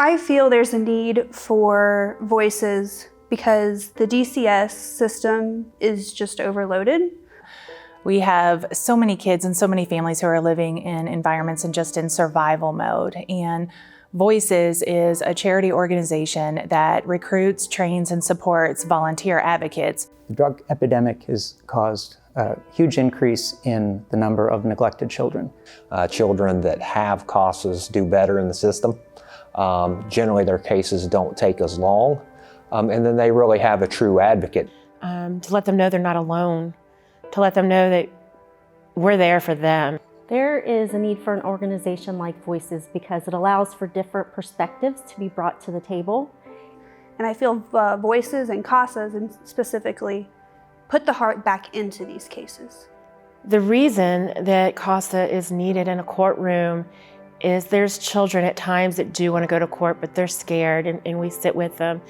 I feel there's a need for voices because the DCS system is just overloaded. We have so many kids and so many families who are living in environments and just in survival mode. And Voices is a charity organization that recruits, trains, and supports volunteer advocates. The drug epidemic has caused a huge increase in the number of neglected children. Children that have CASAs do better in the system. Generally, their cases don't take as long, and then they really have a true advocate. To let them know they're not alone, to let them know that we're there for them. There is a need for an organization like Voices because it allows for different perspectives to be brought to the table. And I feel Voices and CASAs and specifically put the heart back into these cases. The reason that CASA is needed in a courtroom is there's children at times that do want to go to court, but they're scared, and we sit with them.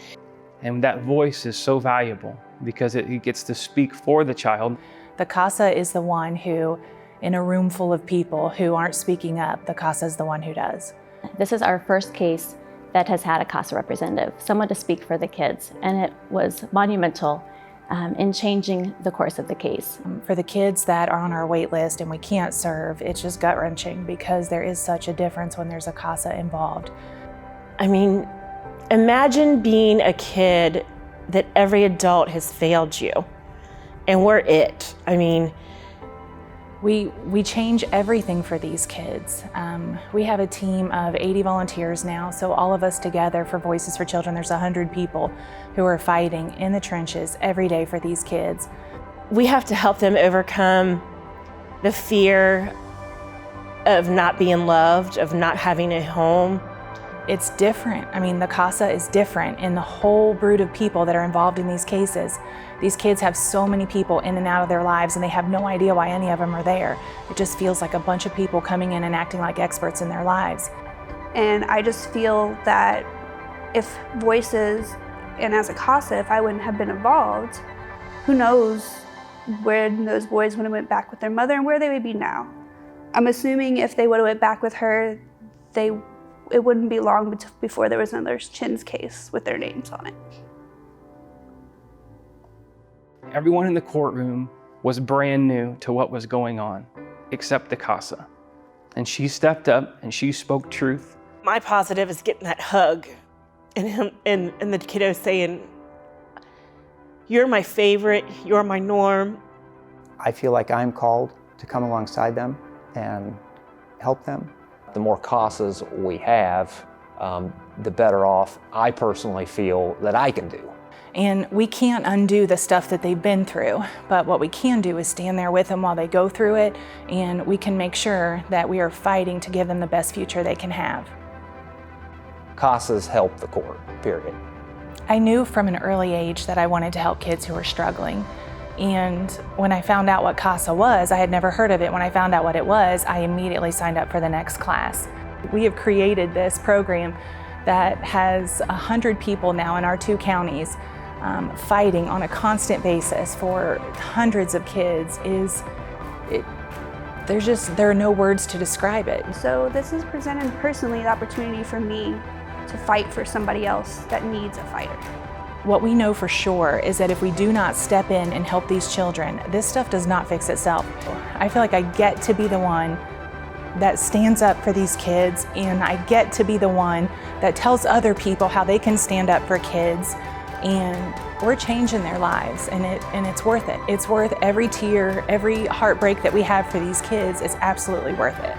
And that voice is so valuable because it gets to speak for the child. The CASA is the one who, in a room full of people who aren't speaking up, the CASA is the one who does. This is our first case that has had a CASA representative, someone to speak for the kids, and it was monumental in changing the course of the case. For the kids that are on our wait list and we can't serve, it's just gut-wrenching because there is such a difference when there's a CASA involved. I mean, imagine being a kid that every adult has failed you, and we're it. I mean, we change everything for these kids. We have a team of 80 volunteers now, so all of us together for Voices for Children, there's 100 people who are fighting in the trenches every day for these kids. We have to help them overcome the fear of not being loved, of not having a home. It's different. I mean, the CASA is different in the whole brood of people that are involved in these cases. These kids have so many people in and out of their lives, and they have no idea why any of them are there. It just feels like a bunch of people coming in and acting like experts in their lives. And I just feel that if Voices, and as a CASA, if I wouldn't have been involved, who knows where those boys would have went back with their mother and where they would be now. I'm assuming if they would have went back with her, it wouldn't be long before there was another Chins case with their names on it. Everyone in the courtroom was brand new to what was going on, except the CASA. And she stepped up and she spoke truth. My positive is getting that hug and him and the kiddo saying, "You're my favorite, you're my norm." I feel like I'm called to come alongside them and help them. The more CASAs we have, the better off I personally feel that I can do. And we can't undo the stuff that they've been through, but what we can do is stand there with them while they go through it, and we can make sure that we are fighting to give them the best future they can have. CASAs help the court, period. I knew from an early age that I wanted to help kids who were struggling. And when I found out what CASA was, I had never heard of it. When I found out what it was, I immediately signed up for the next class. We have created this program that has 100 people now in our 2 counties fighting on a constant basis for hundreds of kids. There are no words to describe it. So this has presented personally the opportunity for me to fight for somebody else that needs a fighter. What we know for sure is that if we do not step in and help these children, this stuff does not fix itself. I feel like I get to be the one that stands up for these kids, and I get to be the one that tells other people how they can stand up for kids, and we're changing their lives, and it's worth it. It's worth every tear, every heartbreak that we have for these kids is absolutely worth it.